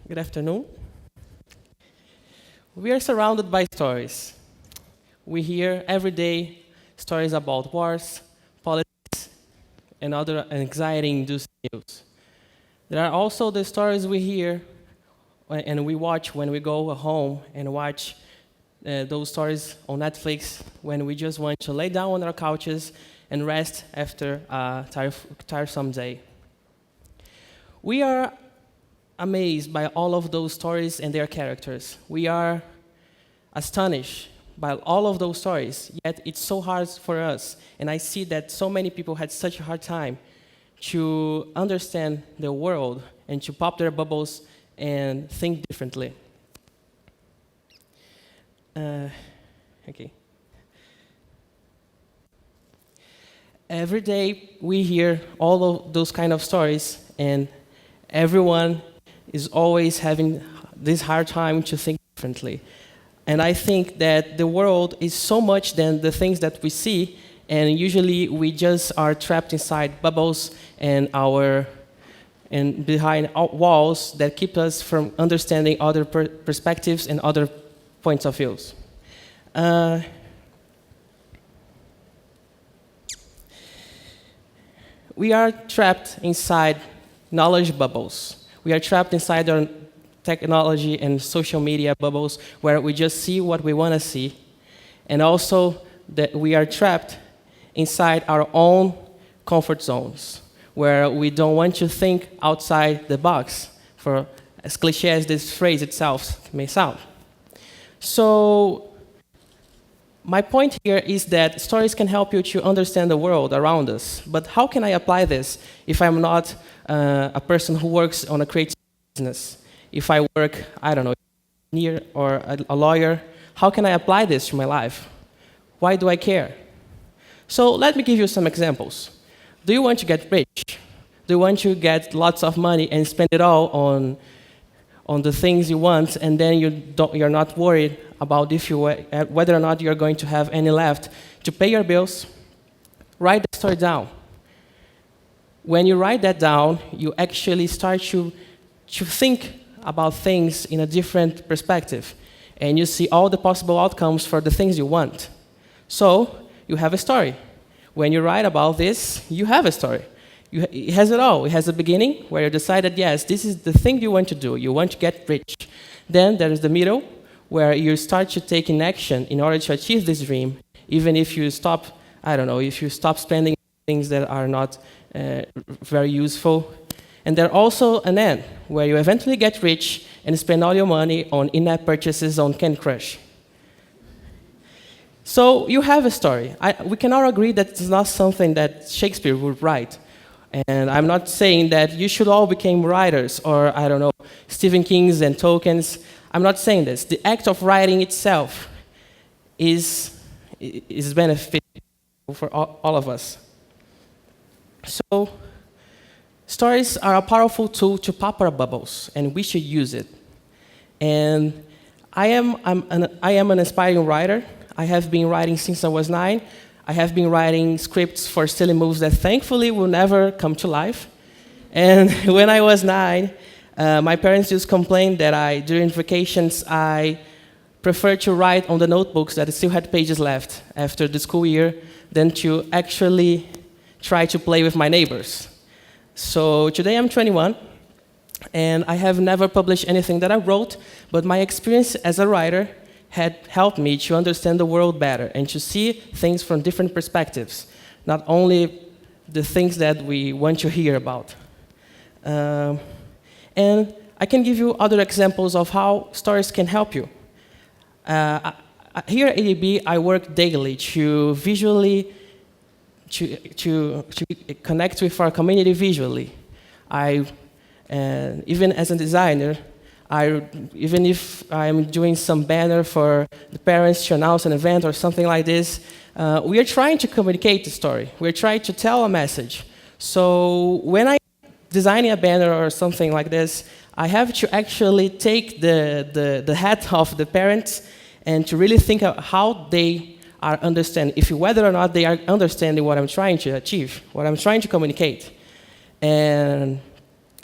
Good afternoon. We are surrounded by stories. We hear every day stories about wars, politics, and other anxiety-inducing news. There are also the stories we hear and we watch when we go home and watch those stories on Netflix when we just want to lay down on our couches and rest after a tiresome day. We are amazed by all of those stories and their characters. We are astonished by all of those stories, yet it's so hard for us. And I see that so many people had such a hard time to understand the world and to pop their bubbles and think differently. Okay. Every day we hear all of those kind of stories, and everyone is always having this hard time to think differently. And I think that the world is so much than the things that we see, and usually we just are trapped inside bubbles and behind walls that keep us from understanding other perspectives and other points of views. We are trapped inside knowledge bubbles. We are trapped inside our technology and social media bubbles where we just see what we want to see. And also that we are trapped inside our own comfort zones where we don't want to think outside the box, for as cliche as this phrase itself may sound. So my point here is that stories can help you to understand the world around us, but how can I apply this if I'm not a person who works on a creative business? If I work, I don't know, engineer or a lawyer, how can I apply this to my life? Why do I care? So let me give you some examples. Do you want to get rich? Do you want to get lots of money and spend it all on the things you want, and then you're not worried about whether or not you're going to have any left to pay your bills? Write the story down. When you write that down, you actually start to think about things in a different perspective, and you see all the possible outcomes for the things you want. So you have a story. When you write about this, you have a story. It has it all. It has a beginning where you decided, yes, this is the thing you want to do. You want to get rich. Then there is the middle where you start to take in action in order to achieve this dream, even if you stop, I don't know, if you stop spending things that are not very useful. And there's also an end where you eventually get rich and spend all your money on in-app purchases on Candy Crush. So you have a story. We can all agree that it's not something that Shakespeare would write. And I'm not saying that you should all become writers or, I don't know, Stephen King's and Tolkien's. I'm not saying this. The act of writing itself is beneficial for all of us. So stories are a powerful tool to pop our bubbles, and we should use it. And I am an aspiring writer. I have been writing since I was 9. I have been writing scripts for silly movies that thankfully will never come to life. And when I was 9, my parents used to complain that during vacations, I preferred to write on the notebooks that still had pages left after the school year than to actually try to play with my neighbors. So today I'm 21, and I have never published anything that I wrote, but my experience as a writer had helped me to understand the world better and to see things from different perspectives, not only the things that we want to hear about. And I can give you other examples of how stories can help you. Here at EAB, I work daily to visually to connect with our community visually. Even as a designer, even if I'm doing some banner for the parents to announce an event or something like this, we are trying to communicate the story. We're trying to tell a message. So when I'm designing a banner or something like this, I have to actually take the hat of the parents and to really think of how they are understanding, whether or not they are understanding what I'm trying to achieve, what I'm trying to communicate. And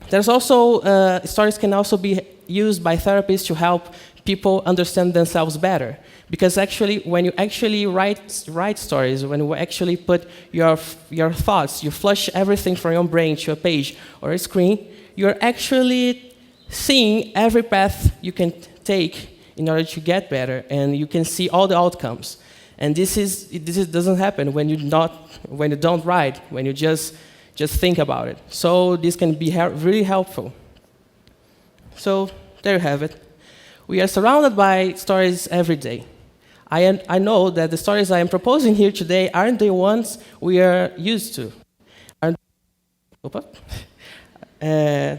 There's also, stories can also be used by therapists to help people understand themselves better. Because actually, when you actually write stories, when you actually put your thoughts, you flush everything from your brain to a page or a screen, you're actually seeing every path you can take in order to get better, and you can see all the outcomes. And this doesn't happen when you don't write, when you just think about it. So this can be really helpful. So there you have it. We are surrounded by stories every day. I know that the stories I am proposing here today aren't the ones we are used to. The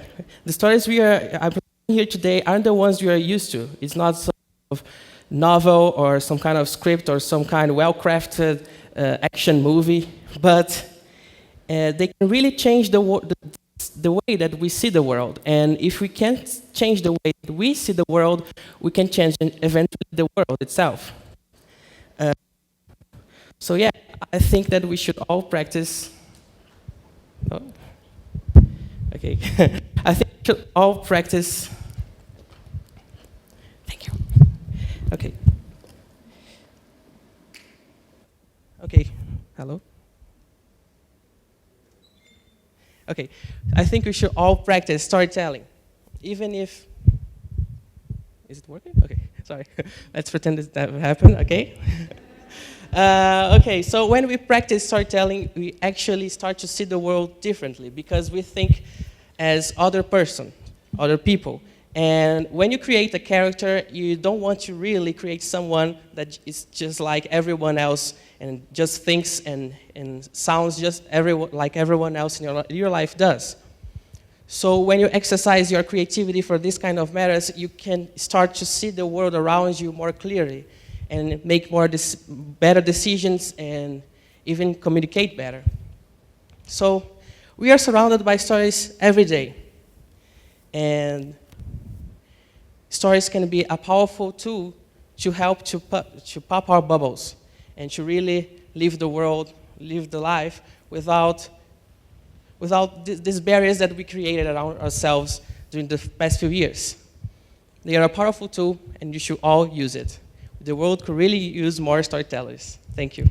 stories I'm proposing here today aren't the ones we are used to. It's not some of novel or some kind of script or some kind of well-crafted action movie, but they can really change the way that we see the world. And if we can't change the way that we see the world, we can change eventually the world itself. So yeah, I think that we should all practice. Oh. Okay, I think we should all practice. Thank you. Okay. Okay. Hello. Okay, I think we should all practice storytelling, even if. Is it working? Okay, sorry. Let's pretend that never happened. Okay. Okay, so when we practice storytelling, we actually start to see the world differently because we think as other people. And when you create a character, you don't want to really create someone that is just like everyone else and just thinks and sounds just like everyone else in your life does. So when you exercise your creativity for this kind of matters, you can start to see the world around you more clearly and make better decisions and even communicate better. So we are surrounded by stories every day. And stories can be a powerful tool to help to pop our bubbles and to really live the world, live the life without these barriers that we created around ourselves during the past few years. They are a powerful tool, and you should all use it. The world could really use more storytellers. Thank you.